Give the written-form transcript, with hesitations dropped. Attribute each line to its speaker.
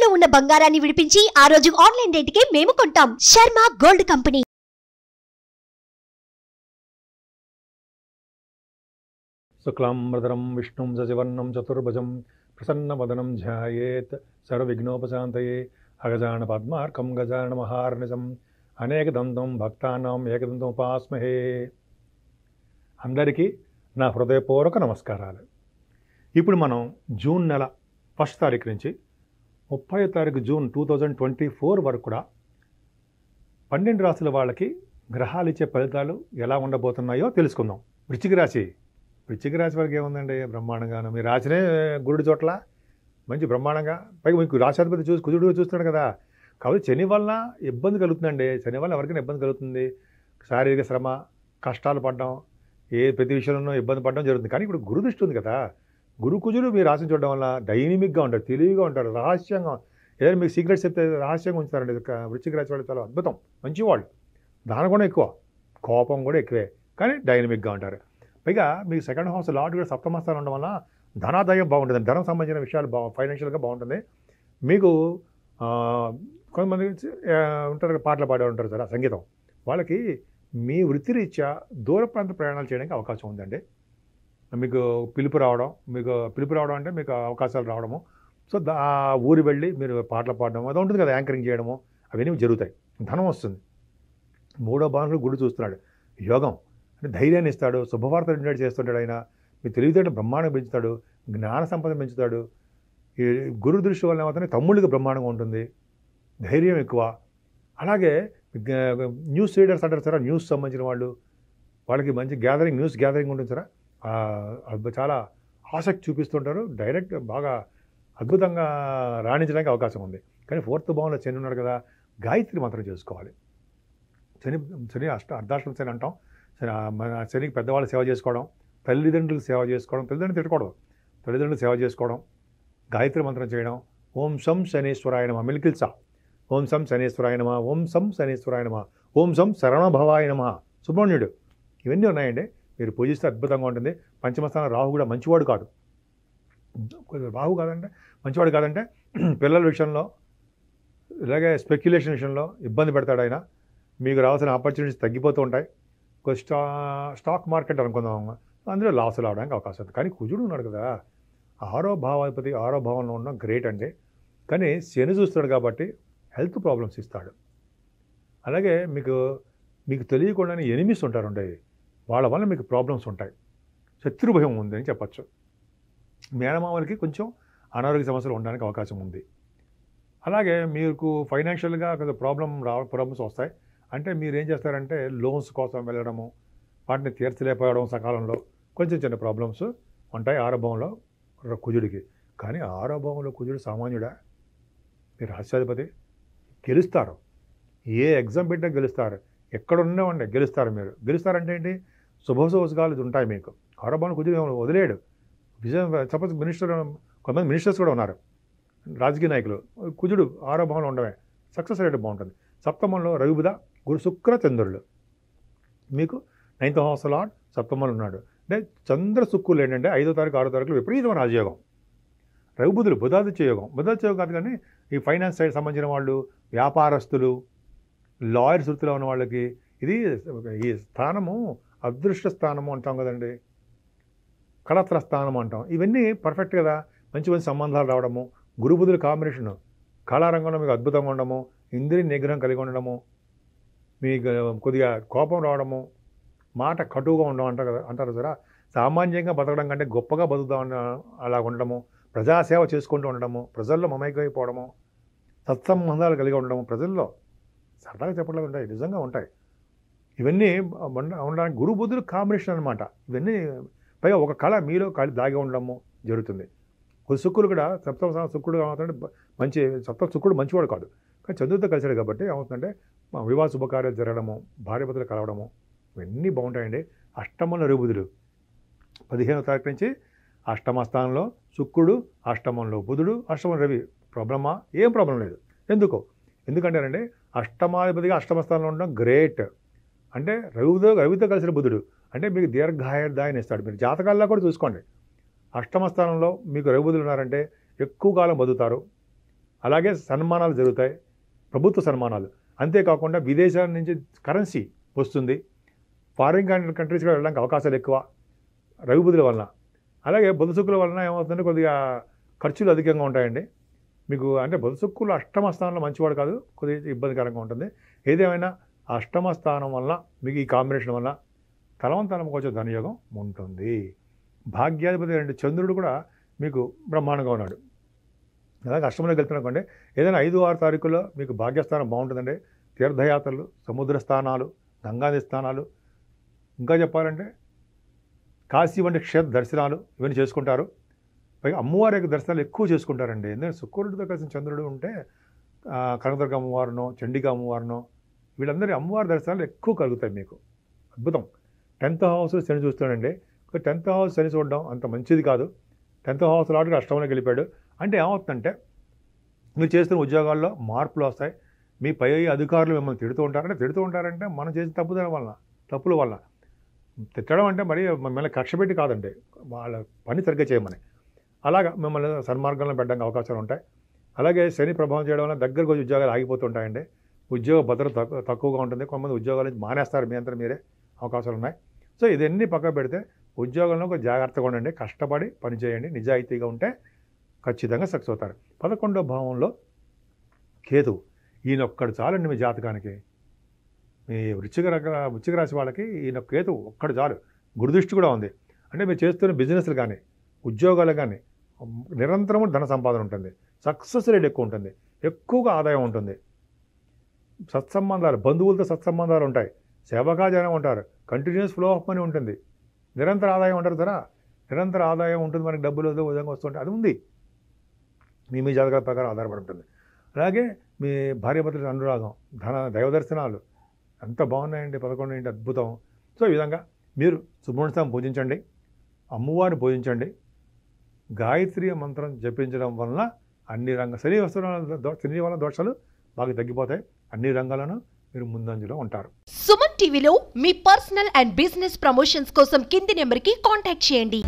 Speaker 1: తాకట్టులో ఉన్న బంగారాన్ని విడిపించి ఆ రోజు ఆన్లైన్ రేటుకే మేము కొంటాం. Sharma gold company.
Speaker 2: శుక్లాంబరధరం విష్ణుం సశివర్ణం చతుర్భుజం ప్రసన్నవదనం ధ్యాయేత్ సర్వవిఘ్నోపశాంతయే అగజాన పద్మార్కం గజాన మహార్నిశం అనేకదంతం భక్తానాం ఏకదంతం ఉపాస్మహే. అందరికీ నా హృదయపూర్వక నమస్కారాలు. ఇప్పుడు మనం జూన్ నెల 1 తారీఖు నుంచి 30 తారీఖు జూన్ 2024 వరకు కూడా 12 రాశుల వాళ్ళకి గ్రహాలు ఇచ్చే ఫలితాలు ఎలా ఉండబోతున్నాయో తెలుసుకుందాం. వృశ్చిక రాశి వరకు ఏముందండి, బ్రహ్మాండంగాను. మీ రాశినే గురుడి చోట్ల మంచి బ్రహ్మాండంగా, పైగా మీకు రాశాధిపతి కుజుడు చూస్తున్నాడు కదా. కాబట్టి శని వలన ఇబ్బంది కలుగుతుందండి. శని వల్ల ఎవరికైనా ఇబ్బంది కలుగుతుంది. శారీరక శ్రమ, కష్టాలు పడడం, ప్రతి విషయంలో ఇబ్బంది పడడం జరుగుతుంది. కానీ ఇప్పుడు గురు దృష్టి ఉంది కదా, గురు కుజుడు మీ రాశిని చూడడం వల్ల డైనమిక్గా ఉంటారు, తెలివిగా ఉంటారు, రహస్యంగా, ఏదైనా మీకు సీక్రెట్స్ చెప్తే రహస్యంగా ఉంచుతారండి. వృశ్చిక రాశి వాళ్ళు చాలా అద్భుతం, మంచివాళ్ళు. దాని కూడా ఎక్కువ, కోపం కూడా ఎక్కువే, కానీ డైనమిక్గా ఉంటారు. పైగా మీకు సెకండ్ హౌస్ లార్డ్ కూడా సప్తమ స్థానం ఉండడం వల్ల ధనాదాయం బాగుంటుంది, ధనం సంబంధించిన విషయాలు ఫైనాన్షియల్గా బాగుంటుంది. మీకు కొంతమంది ఉంటారు, పాటలు పాడే ఉంటారు సార్, సంగీతం, వాళ్ళకి మీ వృత్తిరీత్యా దూర ప్రాంత ప్రయాణాలు చేయడానికి అవకాశం ఉందండి. మీకు పిలుపు రావడం అంటే మీకు అవకాశాలు రావడము. సో ఆ ఊరు వెళ్ళి మీరు పాటలు పాడడం అది ఉంటుంది కదా, యాంకరింగ్ చేయడము, అవన్నీ జరుగుతాయి. ధనం వస్తుంది. 3వ భావంలో గుడి చూస్తున్నాడు, యోగం అంటే ధైర్యాన్ని ఇస్తాడు, శుభవార్తలు ఇండికేట్ చేస్తుంటాడు. ఆయన మీ తెలివితేటలు బ్రహ్మాండం పెంచుతాడు, జ్ఞాన సంపద పెంచుతాడు. ఈ గురు దృష్టి వల్ల ఏమవుతుంది, తమ్ముళ్ళకి బ్రహ్మాండంగా ఉంటుంది, ధైర్యం ఎక్కువ. అలాగే న్యూస్ రీడర్స్ అంటారు సార్, న్యూస్ సంబంధించిన వాళ్ళకి మంచి న్యూస్ గ్యాదరింగ్ ఉంటుంది సార్. చాలా ఆసక్తి చూపిస్తుంటారు, డైరెక్ట్ బాగా అద్భుతంగా రాణించడానికి అవకాశం ఉంది. కానీ 4th భావంలో శని ఉన్నాడు కదా, గాయత్రి మంత్రం చేసుకోవాలి. శని అర్ధాష్టమ శని అంటాం. శనికి పెద్దవాళ్ళు సేవ చేసుకోవడం, తల్లిదండ్రులకు సేవ చేసుకోవడం, తల్లిదండ్రులు తిట్టకూడదు, తల్లిదండ్రులు సేవ చేసుకోవడం, గాయత్రి మంత్రం చేయడం. ఓం శం శనేశ్వరాయ నమః, మిల్కిల్సా, ఓం శం శనేశ్వరాయ నమః, ఓం శం శనేశ్వరాయ నమః, ఓం శం శరణభవాయ నమః, సుబ్రహ్మణ్యుడు, ఇవన్నీ ఉన్నాయండి. మీరు పూజిస్తే అద్భుతంగా ఉంటుంది. పంచమస్థానం రాహు కూడా మంచివాడు కాదు, మంచివాడు కాదంటే పిల్లల విషయంలో, ఇలాగే స్పెక్యులేషన్ విషయంలో ఇబ్బంది పెడతాడు ఆయన. మీకు రావాల్సిన ఆపర్చునిటీస్ తగ్గిపోతూ ఉంటాయి. స్టాక్ మార్కెట్ అనుకుందాం, అందులో లాస్ రావడానికి అవకాశం ఉంది. కానీ కుజుడు ఉన్నాడు కదా, 6వ భావాధిపతి 6వ భావంలో ఉన్న గ్రేట్ అండి. కానీ శని చూస్తాడు కాబట్టి హెల్త్ ప్రాబ్లమ్స్ ఇస్తాడు. అలాగే మీకు తెలియకుండానే ఎనిమిస్ ఉంటారు ఉండేవి, వాళ్ళ వల్ల మీకు ప్రాబ్లమ్స్ ఉంటాయి. శత్రు భయం ఉందని చెప్పచ్చు. మేనమామలకి కొంచెం అనారోగ్య సమస్యలు ఉండడానికి అవకాశం ఉంది. అలాగే మీకు ఫైనాన్షియల్గా కొంచెం ప్రాబ్లమ్స్ వస్తాయి. అంటే మీరు ఏం చేస్తారంటే లోన్స్ కోసం వెళ్ళడము, వాటిని తీర్చలేకపోవడం సకాలంలో, కొంచెం చిన్న ప్రాబ్లమ్స్ ఉంటాయి 6వ భావంలో కుజుడికి. కానీ 6వ భావంలో కుజుడు సామాన్యుడా, మీరు రాష్ట్రాధిపతి, గెలుస్తారు. ఏ ఎగ్జామ్ పెట్టినా గెలుస్తారు, ఎక్కడ ఉన్నామండి గెలుస్తారు. మీరు గెలుస్తారంటే ఏంటి, శుభశోభాలు ఉంటాయి మీకు. 6వ భావంలో కుజుడు వదిలేడు. విజయం సపోజ్ కొంతమంది మినిస్టర్స్ కూడా ఉన్నారు, రాజకీయ నాయకులు. కుజుడు 6వ భావంలో ఉండమే సక్సెస్ రేట్ బాగుంటుంది. సప్తమంలో రవి బుధ గురు శుక్ర చంద్రులు, మీకు 9th హౌస్ లార్డ్ సప్తమంలో ఉన్నాడు. అంటే చంద్ర శుక్రులు ఏంటంటే 5వ తారీఖు 6వ తారీఖులో విపరీతమైన రాజయోగం. రవి బుధులు బుధాదిత్య యోగం కాదు. కానీ ఈ ఫైనాన్స్ సైడ్ సంబంధించిన వాళ్ళు, వ్యాపారస్తులు, లాయర్స్ వృత్తిలో ఉన్న వాళ్ళకి ఈ స్థానము అదృష్ట స్థానము అంటాం కదండి, కళత్ర స్థానం అంటాం. ఇవన్నీ పర్ఫెక్ట్ కదా, మంచి మంచి సంబంధాలు రావడము, గురుబుధుల కాంబినేషన్, కళారంగంలో మీకు అద్భుతంగా ఉండడము, ఇంద్రియ నిగ్రహం కలిగి ఉండడము, మీకు కొద్దిగా కోపం రావడము, మాట కటువుగా ఉండడం అంటారు కదా. సామాన్యంగా బతకడం కంటే గొప్పగా బతుకుదాం అలా ఉండడము, ప్రజాసేవ చేసుకుంటూ ఉండడము, ప్రజల్లో మమైకైపోవడము, సత్సంబంధాలు కలిగి ఉండడము, ప్రజల్లో సరదాగా చెప్పట్లేదు ఉంటాయి, నిజంగా ఉంటాయి. ఇవన్నీ ఉండడానికి గురు బుద్ధులు కాంబినేషన్ అనమాట. ఇవన్నీ పైగా ఒక కళ మీలో దాగి ఉండడము జరుగుతుంది. శుక్రుడు కూడా శుక్రుడు ఏమవుతుందంటే మంచి శుక్రుడు మంచివాడు కాదు, కానీ చంద్రుడితో కలిసాడు కాబట్టి ఏమవుతుందంటే వివాహ శుభకార్యాలు జరగడము, భార్యభర్తలు కలవడము, ఇవన్నీ బాగుంటాయండి. అష్టమంలో రవి బుధుడు 15వ తారీఖు నుంచి అష్టమ స్థానంలో శుక్రుడు, అష్టమంలో బుధుడు, అష్టమం రవి. ప్రాబ్లమా? ఏం ప్రాబ్లం లేదు. ఎందుకంటారంటే అష్టమాధిపతిగా అష్టమ స్థానంలో ఉండడం గ్రేట్. అంటే రవితో కలిసిన బుధుడు అంటే మీకు దీర్ఘాయుర్దాయాన్ని ఇస్తాడు. మీరు జాతకాల్లో కూడా చూసుకోండి, అష్టమ స్థానంలో మీకు రవి బుధులు ఉన్నారంటే ఎక్కువ కాలం బతుకుతారు. అలాగే సన్మానాలు జరుగుతాయి, ప్రభుత్వ సన్మానాలు. అంతేకాకుండా విదేశాల నుంచి కరెన్సీ వస్తుంది, ఫారిన్ కంట్రీస్ కూడా వెళ్ళడానికి అవకాశాలు ఎక్కువ రవి బుధుల వలన. అలాగే బుధ శుక్రుల వలన ఏమవుతుందంటే కొద్దిగా ఖర్చులు అధికంగా ఉంటాయండి మీకు. అంటే బుధ శుక్రులు అష్టమ స్థానంలో మంచివాడు కాదు, కొద్దిగా ఇబ్బందికరంగా ఉంటుంది. ఏదేమైనా అష్టమ స్థానం వలన మీకు ఈ కాంబినేషన్ వల్ల తలవంతనం కొంచెం ధనయోగం ఉంటుంది. భాగ్యాధిపతి అంటే చంద్రుడు కూడా మీకు బ్రహ్మాండంగా ఉన్నాడు. అలాగే అష్టమంలోకి వెళ్తున్నకంటే ఏదైనా 5-6 తారీఖుల్లో మీకు భాగ్యస్థానం బాగుంటుందండి. తీర్థయాత్రలు, సముద్ర స్థానాలు, గంగాది స్థానాలు, ఇంకా చెప్పాలంటే కాశీ వంటి క్షేత్ర దర్శనాలు ఇవన్నీ చేసుకుంటారు. పైగా అమ్మవారి యొక్క దర్శనాలు ఎక్కువ చేసుకుంటారండి. ఎందుకంటే శుక్రుడితో కలిసిన చంద్రుడు ఉంటే కనకదుర్గ అమ్మవారినో, చండికా అమ్మవారినో, వీళ్ళందరి అమ్మవారి దర్శనాలు ఎక్కువ కలుగుతాయి మీకు. అద్భుతం. 10th హౌస్ శని చూస్తాడండి. 10th హౌస్ శని చూడడం అంత మంచిది కాదు. 10th హౌస్ లాంటి అష్టంలోకి వెళ్ళిపోయాడు అంటే ఏమవుతుందంటే మీరు చేస్తున్న ఉద్యోగాల్లో మార్పులు వస్తాయి. మీ పై అధికారులు మిమ్మల్ని తిడుతూ ఉంటారంటే మనం చేసిన తప్పుల వల్ల. తిట్టడం అంటే మరి మిమ్మల్ని కక్ష పెట్టి కాదండి, వాళ్ళ పని సరిగ్గా చేయమని. అలాగా మిమ్మల్ని సన్మార్గంలో పెట్టడానికి అవకాశాలు ఉంటాయి. అలాగే శని ప్రభావం చేయడం వల్ల దగ్గరకు వచ్చి ఉద్యోగాలు ఆగిపోతుంటాయండి. ఉద్యోగ భద్రత తక్కువగా ఉంటుంది. కొంతమంది ఉద్యోగాల నుంచి మానేస్తారు, మీ అంతా మీరే అవకాశాలు ఉన్నాయి. సో ఇదన్నీ పక్క పెడితే ఉద్యోగంలో ఒక జాగ్రత్తగా ఉండండి, కష్టపడి పని చేయండి, నిజాయితీగా ఉంటే ఖచ్చితంగా సక్సెస్ అవుతారు. 11వ భావంలో కేతువు, ఈయన ఒక్కడు చాలండి మీ జాతకానికి. మీ వృశ్చిక రాశి వాళ్ళకి ఈయన కేతువు ఒక్కడు చాలు. గురుదృష్టి కూడా ఉంది. అంటే మీరు చేస్తున్న బిజినెస్లు కానీ ఉద్యోగాలు కానీ నిరంతరము ధన సంపాదన ఉంటుంది, సక్సెస్ రేట్ ఎక్కువ ఉంటుంది, ఎక్కువగా ఆదాయం ఉంటుంది. సత్సంబంధాలు, బంధువులతో సత్సంబంధాలు ఉంటాయి, సేవకాజనం ఉంటారు, కంటిన్యూస్ ఫ్లో ఆఫ్ మనీ ఉంటుంది, నిరంతర ఆదాయం ఉంటారు కదా, నిరంతర ఆదాయం ఉంటుంది. మనకి డబ్బులు విధంగా వస్తుంటాయి, అది ఉంది. మీ జాతకాల ప్రకారం ఆధారపడి ఉంటుంది. అలాగే మీ భార్యాభర్తల అనురాగం, దైవ దర్శనాలు ఎంత బాగున్నాయండి. 11 ఏంటి అద్భుతం. సో ఈ విధంగా మీరు సుబ్రహ్మణ్యం పూజించండి, అమ్మవారిని పూజించండి, గాయత్రి మంత్రం జపించడం వలన అన్ని శని వలన దోషాలు బాగా తగ్గిపోతాయి. అన్ని రంగాలను మీరు ముందంజలో ఉంటారు.
Speaker 1: సుమన్ టీవీలో మీ పర్సనల్ అండ్ బిజినెస్ ప్రమోషన్స్ కోసం కింది నెంబర్కి కాంటాక్ట్ చేయండి.